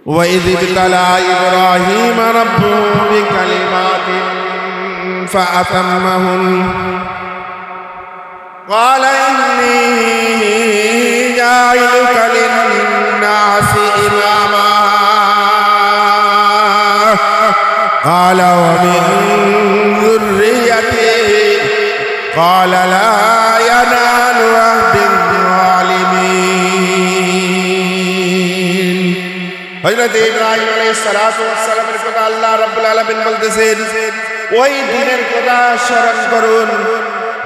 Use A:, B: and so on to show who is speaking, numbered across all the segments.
A: وإذ ابتلى إبراهيم ربه بكلمات فأتمهن قال إني جاعلك للناس إماما قال ومن ذريتي قال لا ينال عهد الظالمين হযরত ইব্রাহিম আলাইহিস সালাতু ওয়াস সালামের কথা আল্লাহ রাব্বুল আলামিন বলতেছেন, ওই দিনের কথা স্মরণ করুন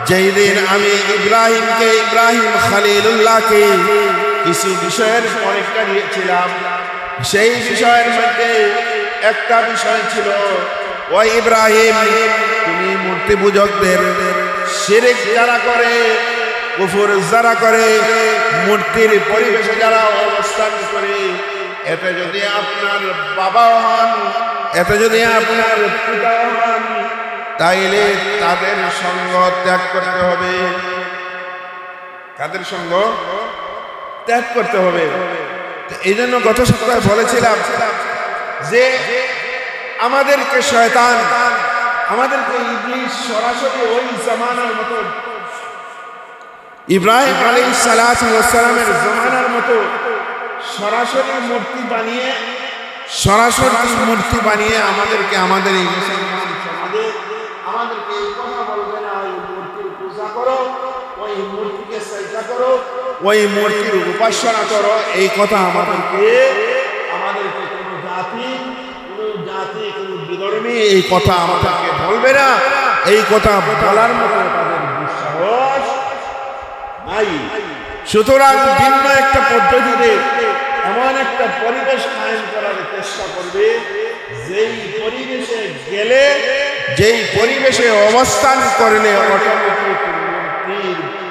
A: যেই দিন আমি ইব্রাহিম খলিলুল্লাহকে কিছু বিষয়ের পরীক্ষা দিয়েছিলাম। সেই বিষয়ের মধ্যে একটা বিষয় ছিল, ওই ইব্রাহিম তুমি মূর্তি পূজকদের, শিরক যারা করে, কুফর যারা করে, মূর্তির পরিবেশে যারা অবস্থান করে, এতে যদি আপনার বাবা হন, এতে যদি আপনার পিতা হন, তাইলে তাদের সঙ্গ ত্যাগ করতে হবে। তাদের সঙ্গ ত্যাগ করতে হবে। এই জন্য গত সপ্তাহে বলেছিলাম যে আমাদেরকে শয়তান, আমাদেরকে ইবলিস সরাসরি ওই জামানার মতো, ইব্রাহিম আলাইহিস সালাতু ওয়াস সালামের জামানার মতো সরাসরি মূর্তি বানিয়ে আমাদেরকে, আমাদের এই মুসলমান সমাজে আমাদেরকে এই কথা বলবে না, ওই মূর্তির পূজা করো, ওই মূর্তিকে সেজদা করো, ওই মূর্তির উপাসনা করো। এই কথা আমাদেরকে কোনো জাতি কোনো বিধর্মী এই কথা আমাদেরকে বলবে না। এই কথা বলার মতো তাদের দুঃসাহস নাই। সুতরাং ভিন্ন একটা পদ্ধতিতে এমন একটা পরিবেশ কায়েম করার চেষ্টা করবে, যেই পরিবেশে গেলে, যেই পরিবেশে অবস্থান করলে অটোমেটিক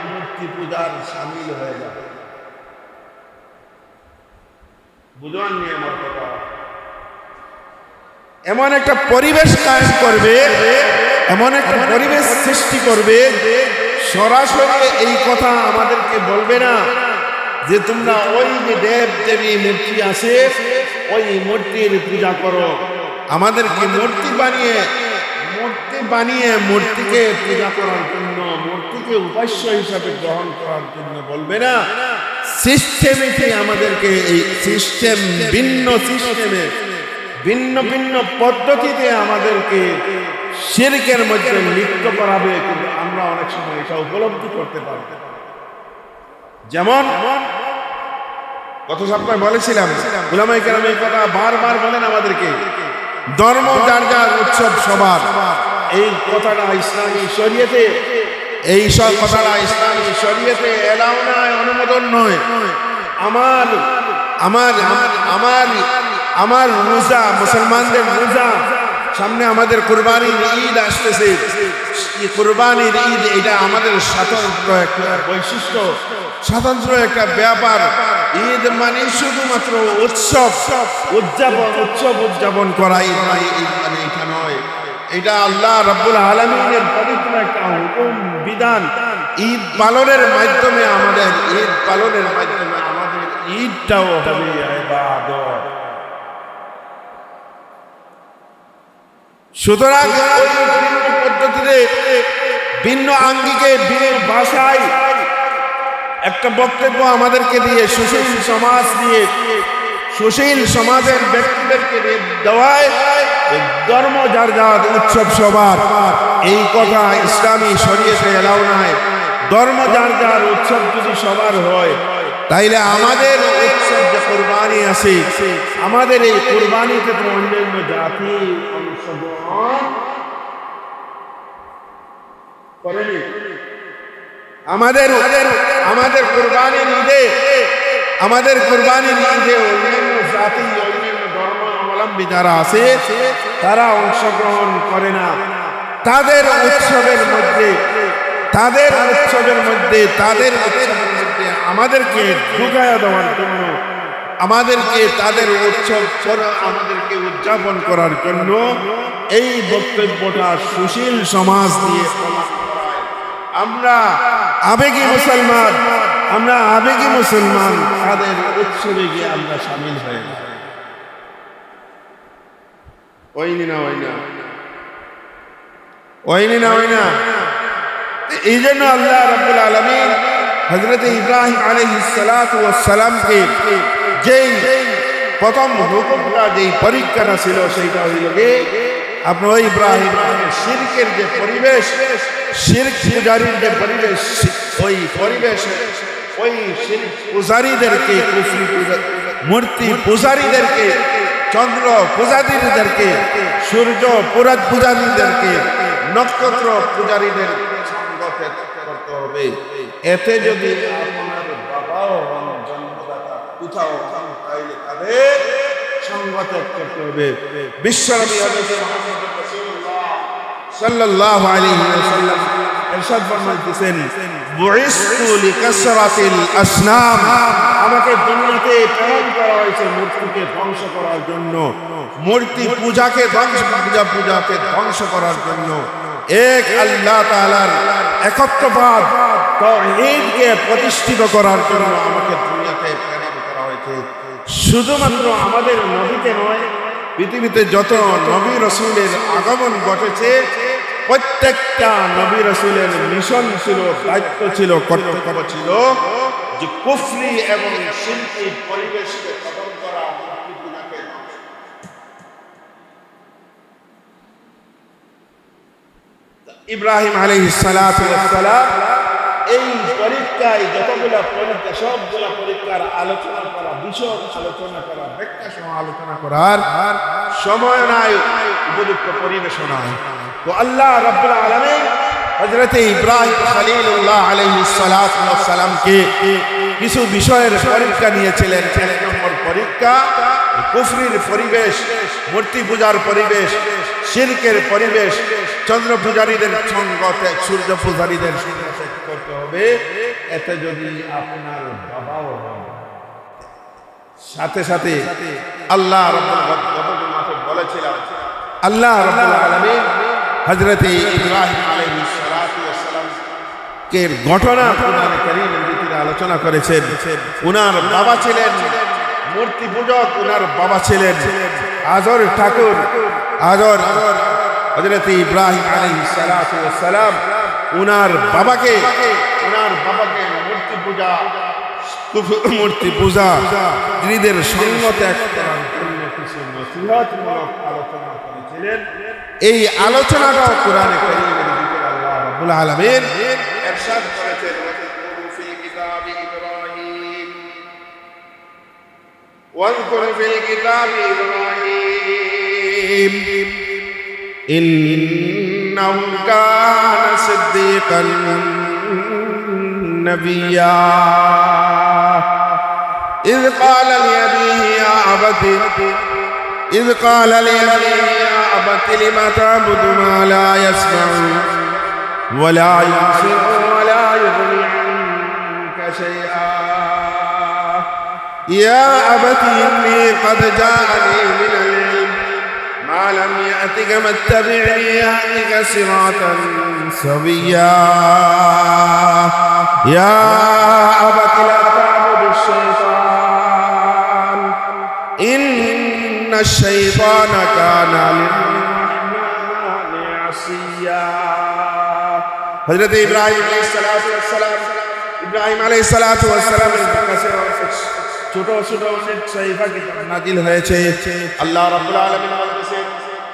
A: মূর্তি পূজার শামিল হয়ে যাবে। বুঝলেন নি আমার কথা? এমন একটা পরিবেশ কায়েম করবে, এমন একটা পরিবেশ সৃষ্টি করবে, সরাসরি এই কথা আমাদেরকে বলবে না যে তোমরা ওই যে দেব দেবী মূর্তি আছে, ওই মূর্তির পূজা করো। আমাদেরকে মূর্তি বানিয়ে মূর্তিকে পূজা করার জন্য, মূর্তিকে উপাস্য হিসাবে গ্রহণ করার জন্য বলবে না। সিস্টেমে আমাদেরকে এই সিস্টেম, ভিন্ন সিস্টেমে, ভিন্ন ভিন্ন পদ্ধতিতে আমাদেরকে শিরকের মধ্যে লিপ্ত করাবে। কিন্তু আমরা অনেক সময় এটা উপলব্ধি করতে পারব। যেমন গত সপ্তাহে বলেছিলাম, উলামায়ে কেরাম এই কথা বারবার বলেন আমাদেরকে, ধর্ম যার যার, উৎসব সবার। এই কথাটা ইসলামী শরীয়তে, এই সব কথাটা ইসলামী শরীয়তে এলাও নয়, অনুমোদন নয়। আমার রোজা, মুসলমানদের রোজা, সামনে আমাদের কুরবানির ঈদ আসতেছে। কুরবানির ঈদ এটা আমাদের স্বতন্ত্র একটা বৈশিষ্ট্য, স্বতন্ত্র একটা ব্যাপার। ঈদ মানে শুধুমাত্র উৎসব উদযাপন করা, ঈদ মানে এটা নয়। এটা আল্লাহ রাব্বুল আলামিনের পবিত্র একটা হুকুম, বিধান। ঈদ পালনের মাধ্যমে আমাদের ঈদটাও হবে ইবাদত। সুতরাং ভিন্ন পদ্ধতিতে, ভিন্ন আঙ্গিকে, ভিন্ন ভাষায় একটা বক্তব্য আমাদেরকে দিয়ে, সুশীল সমাজের ব্যক্তিদেরকে দেওয়ায় ধর্ম যার যার, উৎসব সবার, এই কথা ইসলামী শরীয়তে এলাও নাই। ধর্ম যার যার, উৎসব যদি সবার হয়, তাইলে আমাদের উৎসব যে কুরবানি আছে, আমাদের এই কুরবানিতে তো অন্যান্য জাতি অংশগ্রহণ করেনি। আমাদের কুরবানির ঈদে অন্যান্য জাতি, অন্যান্য ধর্মাবলম্বী যারা আছে, তারা অংশগ্রহণ করে না। তাদের উৎসবের মধ্যে আমাদেরকে ঢুকায়া দেওয়ার জন্য, আমাদেরকে তাদের উৎসব আমাদেরকে উদযাপন করার জন্য এই বক্তব্যটা সুশীল সমাজ দিয়ে আমরা আবেগী মুসলমান, তাদের উৎসবে গিয়ে আমরা শামিল হয়ে যাই। ওইনি না এই জন্য আল্লাহ রাব্বুল আলামিন হযরত ইব্রাহিম আলাইহিস সালাতু ওয়াস সালামকে যেই প্রথম হুকুমটা যেই পরীক্ষাটা ছিল সেইটা হইল যে আপনার ওই ইব্রাহিম শিরকের যে পরিবেশ, শিরক পূজারীর যে পরিবেশ, ওই পরিবেশে ওই শিরক পূজারীদেরকে, কুফরি মূর্তি পূজারীদেরকে, চন্দ্র পূজারীদেরকে, সূর্য পূজারীদেরকে, নক্ষত্র পূজারীদের সঙ্গ ত্যাগ করতে হবে। এতে যদি আপনার বাবাও জন্মদাতা কোথাও তাইলে তাদের সঙ্গ ত্যাগ করতে হবে। বিশ্বনবী হযরত মুহাম্মদ রাসূলুল্লাহ সাল্লাল্লাহু আলাইহি ওয়াসাল্লাম ইরশাদ ফরমাইতেছেন, বুইসতু লিকাসরাতিল আসনাম, আমাকে দুনিয়াতে প্রেরণ করা হয়েছে মূর্তিকে ধ্বংস করার জন্য, মূর্তি পূজাকে ধ্বংস করার জন্য। এক আল্লাহ তাআলার একত্ববাদ তাওহীদকে প্রতিষ্ঠিত করার জন্য আমাকে দুনিয়াতে প্রেরণ করা হয়েছে। শুধুমাত্র আমাদের নবীতে নয়, পৃথিবীতে যত নবী রাসূলের আগমন ঘটেছে প্রত্যেকটা নবী রাসূলের মিশন ছিল, দায়িত্ব ছিল, কর্তব্য ছিল যে কুফরি এবং শিরকি পরিবেশকে খতম করা, মূর্তি পূজাকে ধ্বংস করা। ইব্রাহিম আলাইহিস সালাতু ওয়াস সালাম এই পরীক্ষায় যতগুলা পরীক্ষা, সবগুলা পরীক্ষার আলোচনা করা, বিষয় আলোচনা করা, ব্যাখ্যা সহ আলোচনা করার সময় নাই, উপযুক্ত পরিবেশ নাই। তো আল্লাহ রাব্বুল আলামিন হযরত ইব্রাহিম খলিলুল্লাহ আলাইহিস সালাতু ওয়াস সালামকে কিছু বিষয়ের পরীক্ষা নিয়েছিলেন। এক নম্বর পরীক্ষা কুফরির পরিবেশ, মূর্তি পূজার পরিবেশ, শিরকের পরিবেশ, চন্দ্র পূজারীদের সঙ্গ ত্যাগ, সূর্য পূজারীদের সঙ্গ ত্যাগ করতে হবে। এতে যদি আপনার বাবাও সাথে সাথে আল্লাহ রাব্বুল বলেছিলাম, আল্লাহ রাব্বুল আলামিন হযরত ইব্রাহিম আলাইহিস সালাতু ওয়াস সালাম কে ঘটনা কোরআনে কারীমের ভিতরে আলোচনা করেছেন। উনার বাবা ছিলেন মূর্তি পূজক, উনার বাবা ছিলেন আজর ঠাকুর। হযরত ইব্রাহিম আলাইহিস সালাতু ওয়াস সালাম উনার বাবাকে মূর্তি পূজা যিনিদের সঙ্গ ত্যাগ করার জন্য কিছু নসিহতমূলক আলোচনা করেছিলেন। এই আলোচনাটাও কোরআনে কারীমের ভিতরে আল্লাহ রাব্বুল আলামিন ইরশাদ করেছেন, ফিল কিতাবি ইব্রাহিম ওয়াযকুর ফিল কিতাবি ইব্রাহিম ইন্নাহু কানা সিদ্দীকান নাবিয়্যা إذ قال لأبيه يا أبت لم تعبد ما لا يسمع ولا يبصر ولا يغني عنك شيئا يا أبت إني قد جاءني من العلم ما لم يأتك فاتبعني أهدك صراطا سويا يا أبت لا تعبد الشيطان إن الشيطان كان للرحمن عصيا হযরত ইব্রাহিম আলাইহিস সালাতু ওয়াস সালামের কাছে ছোট ছোট অনেক সাহিফা কিতাব নাজিল হয়েছে। আল্লাহ রাব্বুল আলামিন বলেছেন,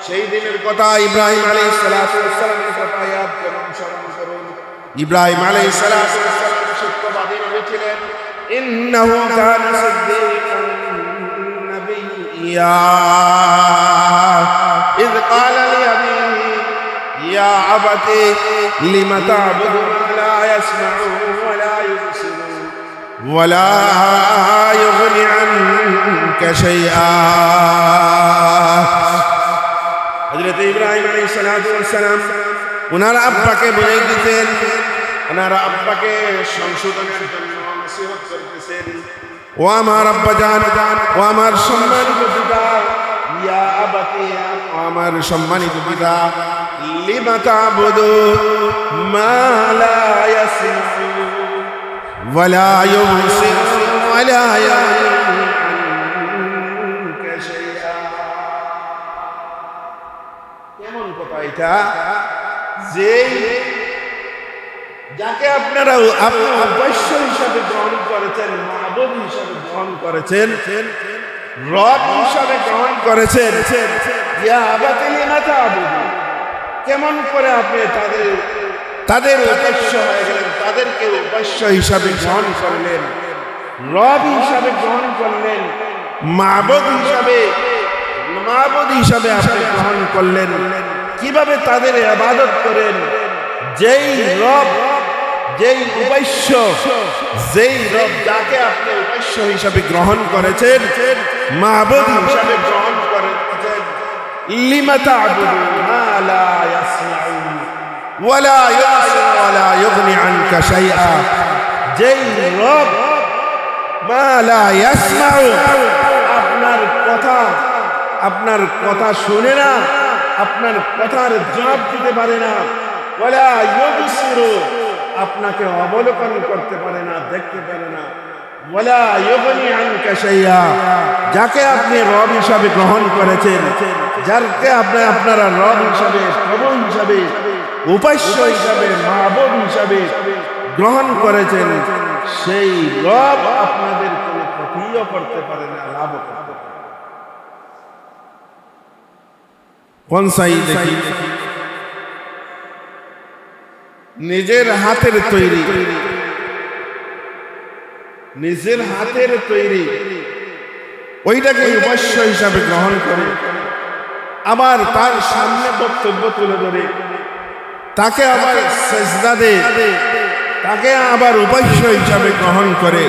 A: সেই দিনের কথা, ইব্রাহিম আলাইহিস সালাতু ওয়াস সালামের কথা ইয়াদ করুন, স্মরণ করুন। ইব্রাহিম আলাইহিস সালাতু ওয়াস সালাম সত্যবাদী নবী ছিলেন। ইন্নাহু কানা সিদ্দীকান নাবিয়্যা ইয ক্বালা লিআবিহি ইয়া আবাতি লিমা তা'বুদু মা লা ইয়াসমা'ু ওয়া লা ইউবসিরু ওয়া লা ইউগনি আনকা শাইআ। হযরত ইব্রাহিম আলাইহিস সালাতু ওয়াস সালাম ওনার আব্বাকে বুঝাই দিতেন, ওনার আব্বাকে সংশোধনের জন্য নসিহত করতেছেন। ও আমার আব্বা জান, ও আমার সম্মানিত পিতা, ইয়া আবাতি, আমার সম্মানিত পিতা, লিমা তা'বুদু মা লা ইয়াসমা'ু ওয়া লা ইউবসিরু ওয়া লা ইউগনি আনকা শাইআ। কথা এটা, যে যাকে আপনারা উপাস্য হিসাবে গ্রহণ করেছেন, মাবুদ হিসাবে গ্রহণ করেছেন, রব হিসাবে গ্রহণ করেছেন, ইয়া আবাতি লিমা তা'বুদু, কেমন করে আপনি তাদের উপাস্য হয়ে গেলেন, তাদেরকে উপাস্য হিসাবে গ্রহণ করলেন, রব হিসাবে গ্রহণ করলেন, মাবুদ হিসাবে আপনি গ্রহণ করলেন। কিভাবে তাদের ইবাদত করেন? যেই রব, যেই উপাস্য, যেই রব যাকে আপনি উপাস্য হিসাবে গ্রহণ করেছেন, মাবুদ হিসাবে গ্রহণ করেছেন, লিমা তা'বুদু মা লা ইয়াসমাউ ওয়ালা ইউবসিরু ওয়ালা ইউগনি আনকা শাইআ, যেই রব মা লা ইয়াসমাউ, আপনার কথা শুনে না, আপনার কথার জবাব দিতে পারে না, ওয়ালা ইউবসিরু, আপনাকে অবলোকন করতে পারে না, দেখতে পারে না, ওয়ালা ইউগনি আনকা শাইআ, যাকে আপনি রব হিসাবে গ্রহণ করেছেন, যাকে আপনারা রব হিসাবে, প্রভু হিসাবে, উপাস্য হিসাবে, মাবুদ হিসাবে গ্রহণ করেছেন, সেই রব আপনাদের কোনো ক্ষতিও করতে পারে না, লাভ করতে পারে। কোন সাই দেখি? নিজের হাতের তৈরি, নিজের হাতের তৈরি ওইটাকে উপাস্য হিসাবে গ্রহণ করে, আবার তার সামনে বক্তব্য তুলে ধরে, তাকে আবার সেজদা দেয়, তাকে আবার উপাস্য হিসাবে গ্রহণ করে।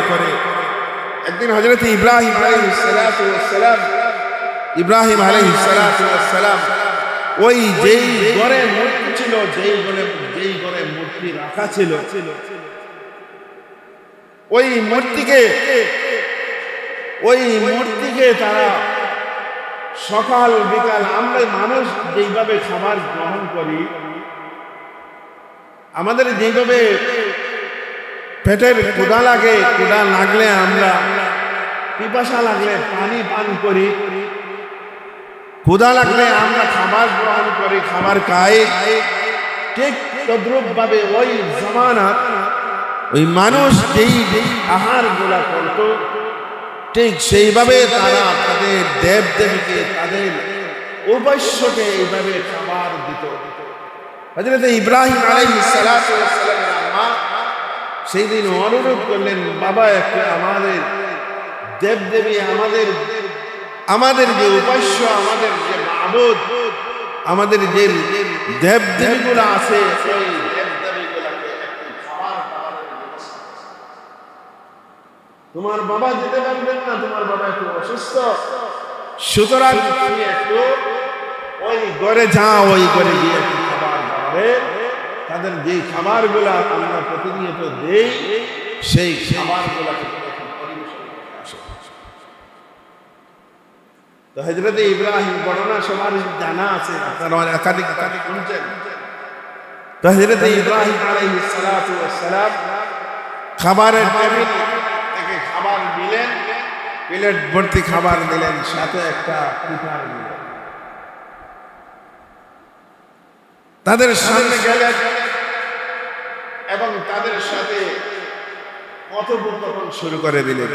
A: একদিন হযরত ইব্রাহিম আলাইহিস সালাম ওই যেই ঘরে মূর্তি ছিল, যেই ঘরে মূর্তি রাখা ছিল, ওই মূর্তিকে তারা সকাল বিকাল, আমরা মানুষ যেইভাবে খাবার গ্রহণ করি, আমাদের যেইভাবে পেটের ক্ষুধা লাগলে আমরা পিপাসা লাগলে পানি পান করি, ক্ষুধা লাগলে আমরা খাবার গ্রহণ করি, খাবার খাই, ঠিক তদ্রূপ ভাবে ওই জামানা ওই মানুষ যেই আহার গুলা করত, ঠিক সেইভাবে তারা তাদের দেব দেবীকে, তাদের উপাস্যকে এইভাবে খাবার দিত। হযরত ইব্রাহিম আলাইহিস সালাতু ওয়াস সালামের আম্মা সেই দিন অনুরোধ করলেন, বাবা একটু আমাদের দেব দেবী, আমাদের যে উপাস্য, আমাদের যে মাবুদ, আমাদের যে দেব দেবীগুলো আছে, সেই দেব দেবীগুলোকে একটু খাবার দাবারের ব্যবস্থা। তোমার বাবা যেতে পারবেন না, তোমার বাবা একটু অসুস্থ, সুতরাং তুমি একটু ওই ঘরে যাও, ওই ঘরে গিয়ে একটু খাবার দাবারের, তাদের যে খাবারগুলো আমরা প্রতিনিয়ত দেই, সেই খাবারগুলোকে তো হযরত ইব্রাহিম বর্ণনা সবার জানা আছে, আপনারা একাধিক শুনছেন। তো হযরত ইব্রাহিম আলাইহিস সালাতু ওয়াস সালাম খাবারের টেবিল থেকে খাবার দিলেন, প্লেট ভর্তি খাবার দিলেন, সাথে একটা পিঠার দিলেন। তাদের সামনে গেলেন এবং তাদের সাথে কথোপকথন শুরু করে দিলেন,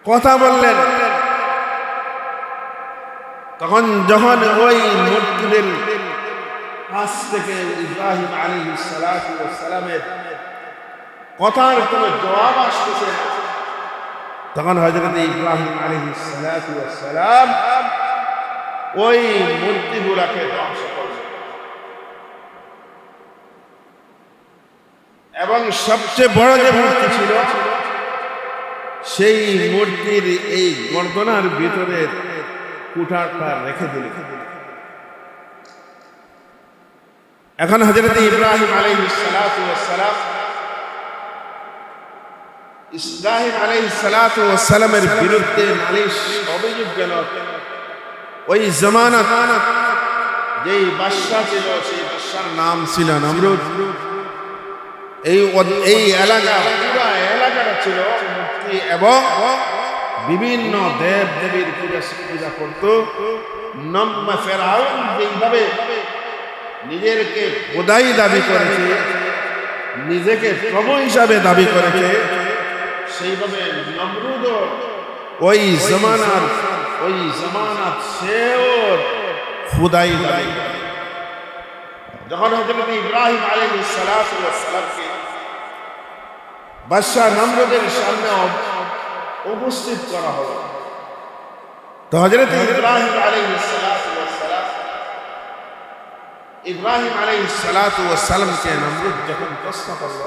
A: কথা বললেন। তখন যখন ওই মূর্তিদের কাছ থেকে ইব্রাহিম আলাইহিস সালাতু ওয়াস সালামের কথার কোনো জবাব আসতেছে, তখন হযরত ইব্রাহিম আলাইহিস সালাতু ওয়াস সালাম ওই মূর্তিগুলোকে ধ্বংস করলেন। এবং সবচেয়ে বড় যে মূর্তি ছিল, সেই মূর্তির এই গর্দনার ভিতরে কুঠারটা রেখে দিলেন। এখন হযরত ইব্রাহিম আলাইহিস সালাতু ওয়াস সালাম সালামের বিরুদ্ধে নালিশ অভিযোগ গেল। ওই জামানা যেই বাদশা ছিল, সেই বাদশার নাম ছিল নমরুদ। এই এলাকা, পুরো এলাকাটা ছিল মূর্তি এবং বিভিন্ন দেব দেবীর পূজা করত। ফেরাউন যেইভাবে নিজেকে খোদাই দাবি করেছে, নিজেকে প্রভু হিসাবে দাবি করেছে, সেইভাবে নমরুদ ওই জমানার সেও খোদাই দাবি করে। যখন হযরত ইব্রাহিম আলাইহিস সালাতু ওয়াস সালামকে বাদশা নমরুদের সামনে উপস্থিত করা হলো, তো হযরত ইব্রাহিম আলাইহিস সালাতু ওয়াস সালামকে নমরুদ যখন প্রশ্ন করল,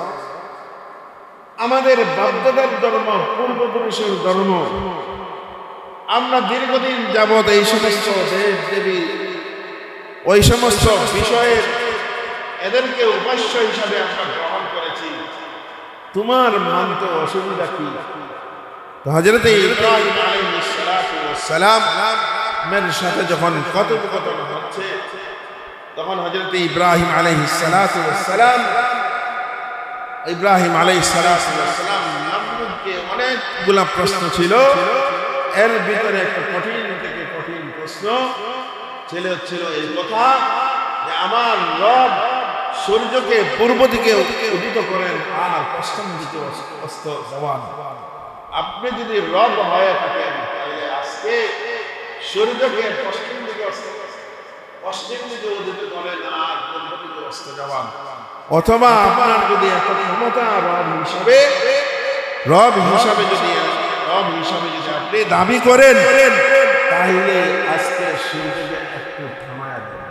A: আমাদের বাপদাদার ধর্ম, পূর্বপুরুষের ধর্ম, আমরা দীর্ঘদিন যাবৎ এই সমস্ত দেব দেবী, ওই সমস্ত বিষয়ের এদেরকে উপাস্য হিসাবে আমরা গ্রহণ করেছি, তোমার মানতে অসুবিধা কি? তো হযরত ইব্রাহিম আলাইহিস সালাতু ওয়াস সালাম এর সাথে যখন কথোপকথন হচ্ছে, তখন হযরত ইব্রাহিম আলাইহিস সালাতু ওয়াস সালাম নমরুদকে অনেকগুলা প্রশ্ন ছিল, এর ভিতরে একটা কঠিন থেকে কঠিন প্রশ্ন ছিল এই কথা যে আমার রব সূর্যকে পূর্ব দিকে উদিত করেন আর পশ্চিম দিকে অস্ত যাওয়ান। আপনি যদি রব হয়ে থাকেন তাহলে আজকে সূর্যকে পশ্চিম দিকে উদিত করেন আর পূর্ব দিকে অস্ত যাওয়ান। অথবা আপনার যদি এত ক্ষমতা রব হিসাবে যদি আপনি দাবি করেন, তাহলে আজকে সূর্যকে একটু থামায়া দেন।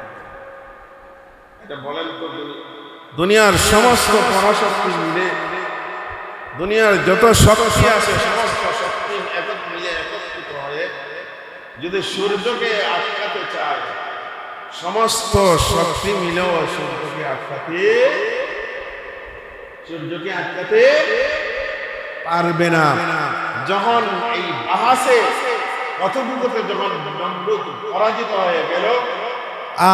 A: এটা বলেন তো, দুনিয়ার সমস্ত পরাশক্তি মিলে, দুনিয়ার যত শক্তি আছে সমস্ত শক্তি একত্রিত হয়ে যদি সূর্যকে আটকাতে চায়, সমস্ত শক্তি মিলেও সূর্যকে আটকাতে পারবে না। যখন এই বাহাসে কথোপকথনে যখন নমরুদ পরাজিত হয়ে গেল,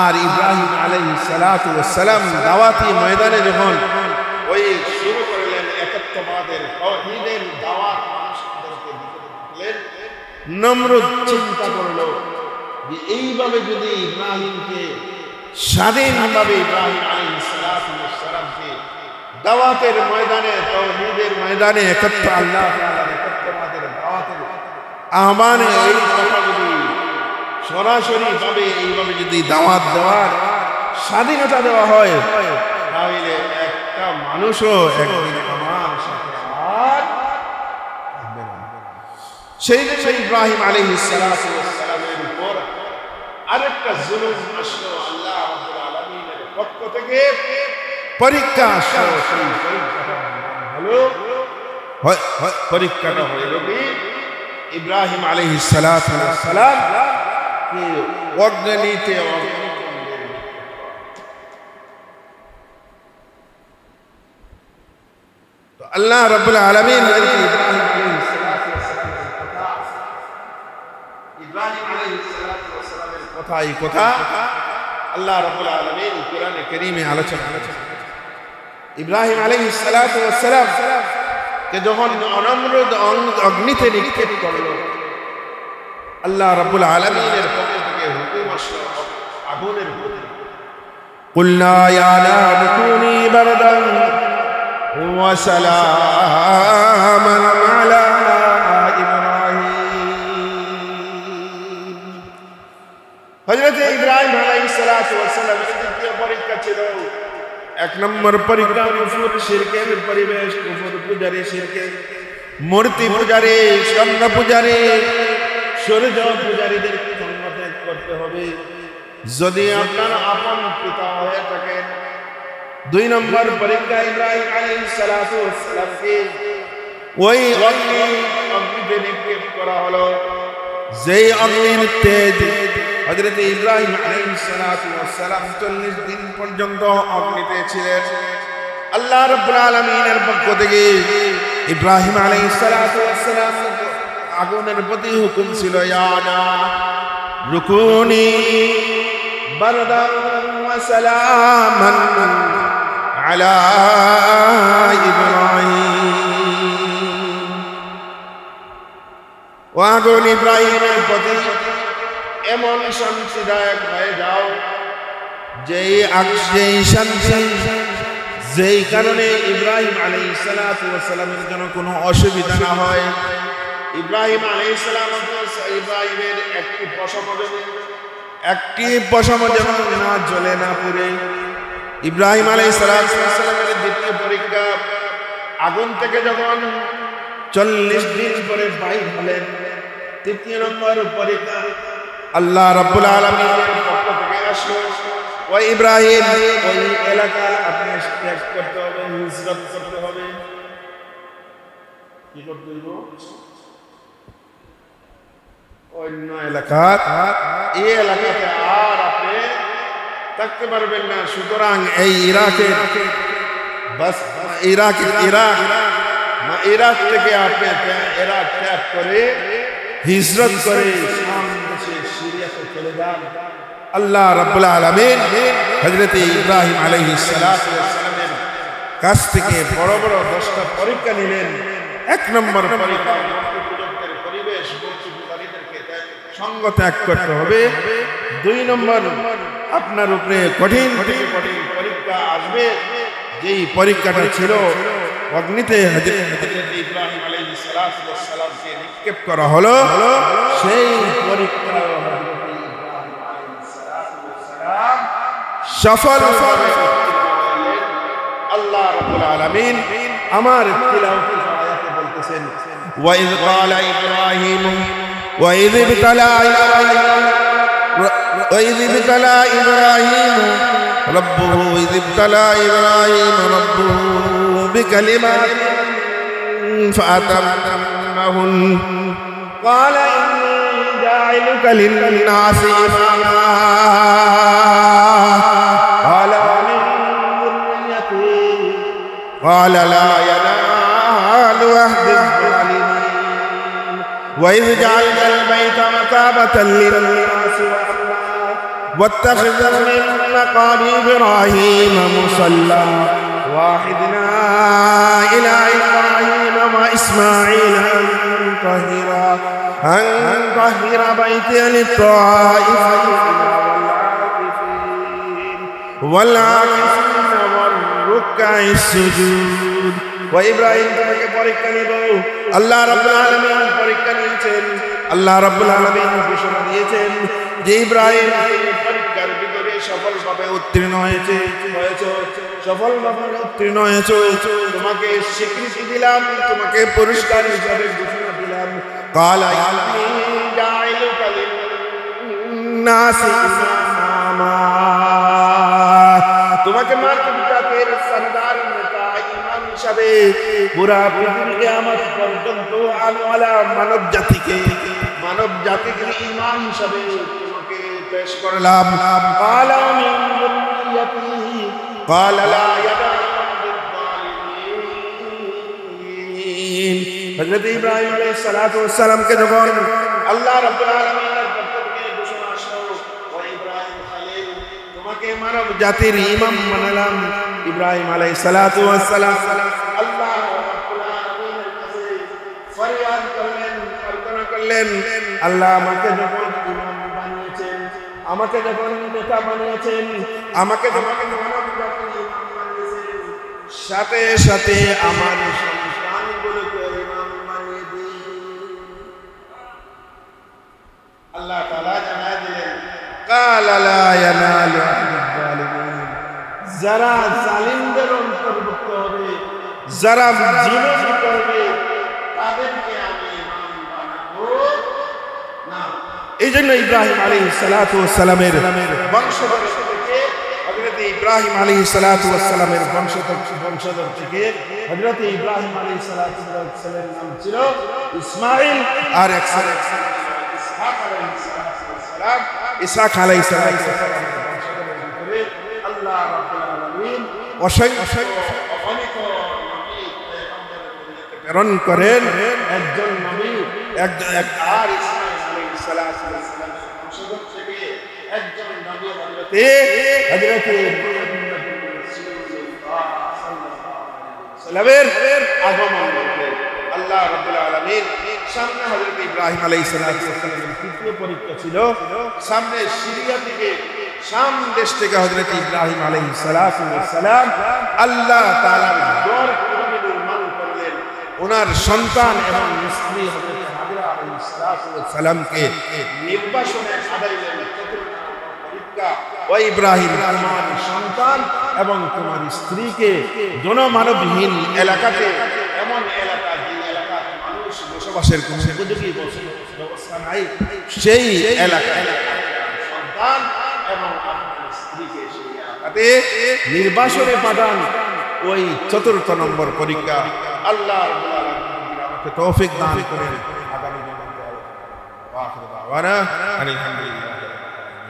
A: আর ইব্রাহিম আলাইহিস সালাতু ওয়াস সালাম দাওয়াতি ময়দানে যখন ওই শুরু করলেন একত্ববাদের তাওহীদের দাওয়াত মানুষদেরকে দিলেন, নমরুদ চিন্তা করলো যে এইভাবে যদি ইব্রাহিমকে স্বাধীনভাবে ইব্রাহিম আলাইহিস সালাতু ওয়াস সালামকে দাওয়াতের ময়দানে, তাওহীদের ময়দানে একত্র আল্লাহ তাআলার একত্ববাদের দাওয়াতের আহ্বানে এই কথা যদি সরাসরি ভাবে এইভাবে যদি দাওয়াত দেওয়ার স্বাধীনতা দেওয়া হয়, তাহলে একটা মানুষও একদিন আমার সাথে আর থাকবে না। সেই জন্য ইব্রাহিম আলাইহিস সালাতু ওয়াস সালামের উপর আরেকটা জুলুম আসলো আল্লাহ রাব্বুল আলামিনের পক্ষ থেকে, পরীক্ষা আসলো। সেই পরীক্ষাটা হলো কি, ইব্রাহিম আলাইহিস সালাতু ওয়াস সালাম কে অগ্নিতে তো আল্লাহ রাব্বুল আলামিন ইব্রাহিম আলাইহিস সালামের কথা আল্লাহ রাব্বুল আলামিন কোরআনে কারীমে আলোচনা করেছেন। ইব্রাহিম আলাইহিস সালাম কে যখন নমরুদ অগ্নিতে নিক্ষেপ করলো, আল্লাহ রাব্বুল আলামিনের পক্ষ থেকে হুকুম আসলো আগুনের প্রতি, কুলনা ইয়া নারু কুনি বারদান ওয়া সালামান আলা ইব্রাহিম। হযরত ইব্রাহিম আলাইহিস সালাতু ওয়াস সালামের দ্বিতীয় পরীক্ষা ছিল, এক নম্বর পরীক্ষা কুফর শিরকের পরিবেশ, কুফর পূজারী, শিরকের মূর্তি পূজারী, স্বর্ণ পূজারী, সূর্য পূজারীদের ধর্ম ত্যাগ করতে হবে যদি আপনার আপন পিতা হয়ে থাকেন। দুই নম্বর পরীক্ষা ইব্রাহিম আলাইহিস সালাতু ওয়াস সালামকে ওই অগ্নিতে নিক্ষেপ করা হলো, যেই অগ্নির তেজ হযরত ইব্রাহিম আলাইহিস সালাতু ওয়াস সালাম 40 দিন পর্যন্ত অগ্নিতে ছিলেন। আল্লাহ রাব্বুল আলামিনের পক্ষ থেকে ইব্রাহিম আলাইহিস সালাতু ওয়াস সালাম আগুনের প্রতি হুকুম ছিল, ইয়া নারু কুনি বারদান ওয়া সালামান আলা ইব্রাহিম। ও আগুন ইব্রাহিমের প্রতি এমন শান্তিদায়ক হয়ে যাও যেই শান্তি যেই কারণে ইব্রাহিম আলাইহিস সালামের জন্য কোনো অসুবিধা না হয়। ইব্রাহিম আলাইহিস সালাম ইব্রাহিমের একটি পশম যেন না জ্বলে না পুড়ে। ইব্রাহিম আলাইহিস সালামের দ্বিতীয় পরীক্ষা আগুন থেকে যখন 40 দিন পরে বাইর হলেন, তৃতীয় নম্বর পরীক্ষা আল্লাহ রাব্বুল আলামিনের পক্ষ থেকে আসলো, ওই ইব্রাহিম ওই এলাকা আপনি ত্যাগ করতে হবে, হিজরত করতে হবে। কি করতে হইব? অন্য এলাকা, এই এলাকাতে আর আপনি থাকতে পারবেন না। সুতরাং এই ইরাকে বাস ইরাক থেকে আপনি ইরাক ত্যাগ করে হিজরত করে সিরিয়াতে চলে যান। আল্লাহ রাব্বুল আলামিন হযরত ইব্রাহিম আলাইহিস সালামের কাছ থেকে বড় বড় 10টা পরীক্ষা নিলেন। 1 নম্বর পরীক্ষা পরিবেশ সঙ্গ ত্যাগ করতে হবে। 2 নম্বর আপনার উপরে কঠিন পরীক্ষা আসবে, যেই পরীক্ষাটা ছিল অগ্নিতে হযরত ইব্রাহিম আলাইহিস সালামকে নিক্ষেপ করা হলো। সেই পরীক্ষা সফল হবে। আল্লাহ রাব্বুল আলামিন আমার তিলাওয়াতের আয়াতে বলতেছেন, ওয়াইয ক্বালা ইব্রাহিম ওয়াইয ইবতালা ইব্রাহিম রাব্বুহু ইয ইবতালা ইব্রাহিম রাব্বুহু বিকালিমাতিন ফাতাম্মাহুন ক্বালা ইন্নী জা'iলুকা লিন-নাসি ইমামা قال لا ينال عهد الظالمين وإذ جعلنا البيت مثابة للناس واتخذوا من مقام إبراهيم مصلى وعهدنا إلى إبراهيم وإسماعيل أن طهر بيتي للطائفين والعاكفين والركع السجود। وإبراهيم থেকে পরীক্ষা নিব। আল্লাহ রাব্বুল আলামিন পরীক্ষা নিয়েছেন। আল্লাহ রাব্বুল আলামিন ঘোষণা দিয়েছেন যে ইব্রাহিম পরীক্ষার ভিতরে সফলভাবে উত্তীর্ণ হয়েছে, সফলভাবে উত্তীর্ণ হয়েছে। তোমাকে স্বীকৃতি দিলাম, তোমাকে পুরস্কার হিসাবে ঘোষণা দিলাম। ক্বালা ইন্নী জাইলুকা লিন-নাসি ইমামা, তোমাকে মানবজাতির সরদার নেতা ইমাম হিসাবে পুরা পৃথিবী কিয়ামত পর্যন্ত আনওয়ালা মানব জাতিকে ইমাম হিসাবে তোমাকে পেশ করলাম। ক্বালা মিন যুররিয়াতি ক্বালা লা ইয়ানালু বিয-যালিমিন। হযরত ইব্রাহিম আলাইহিস সালাতু ওয়াস সালামকে যখন আল্লাহ রাব্বুল আলামিনের পক্ষ থেকে ঘোষণা আসলো, ও ইব্রাহিম খলিল, তোমাকে মানব জাতির ইমাম বানালাম। ইব্রাহিম আলাইহিস সালাতু ওয়াস সালাম আল্লাহ রাব্বুল আলামিনের কাছে ফরিয়াদ করলেন, প্রার্থনা করলেন, আল্লাহ আমাকে যখন ইমাম বানিয়েছেন, আমাকে যখন নেতা বানিয়েছেন, আমাকে যখন মানব জাতির ইমাম বানিয়েছেন, সাথে সাথে আমার সন্তানগুলোকে ইমাম বানিয়ে দিন। আল্লাহ তাআলা জানায় দিলেন, ক্বালা লা ইয়ানালু আহদিয-যালিমিন, যারা জালিমদের অন্তর্ভুক্ত হবে, যারা জিলম করবে, তাদেরকে আমি ইমাম বানাবো না। এই জন্য ইব্রাহিম আলাইহিস সালাতু ওয়াস সালামের বংশধর থেকে হযরত ইব্রাহিম আলাইহিস সালাতু ওয়াস সালামের বংশধর থেকে হযরত ইব্রাহিম আলাইহিস সালাতু ওয়াস সালামের নাম ছিল ইসমাঈল, আর এক ইসহাক আলাইহিস সালাম। আল্লাহ রাব্বুল আলামিন অসংখ্য অনেক নবী প্রেরণ করেন। একজন নবী আর ইসমাঈল আলাইহিস সালামের বংশধর থেকে একজন নবী হযরত সাল্লামের আগমন ঘটে। আল্লাহ রাব্বুল আলামিন সামনে হযরত ইব্রাহিম আলাইহিস সালামের তৃতীয় পরীক্ষা ছিল, সামনে সিরিয়া থেকে শাম দেশ থেকে হযরত ইব্রাহিম আলাইহিস সালাম আল্লাহ তাআলার ঘর কিভাবে নির্মাণ করলেন, ওনার সন্তান এবং স্ত্রী হযরত হাজরা আলাইহিস সালামকে নির্বাসনে সাজাইলেন। ও ইব্রাহিম, তোমার সন্তান এবং তোমার স্ত্রীকে জনমানবহীন এলাকাতে, এমন এলাকা যে এলাকা মানুষ বসবাসের কোনো উপযোগী ব্যবস্থা নাই, সেই এলাকায় সন্তান এবং আপনার স্ত্রীকে সেই এলাকাতে নির্বাসনে পাঠান। ওই চতুর্থ নম্বর পরীক্ষা আল্লাহ আমাকে তৌফিক দান করেন। আগামী দিনে আলহামদুলিল্লাহ।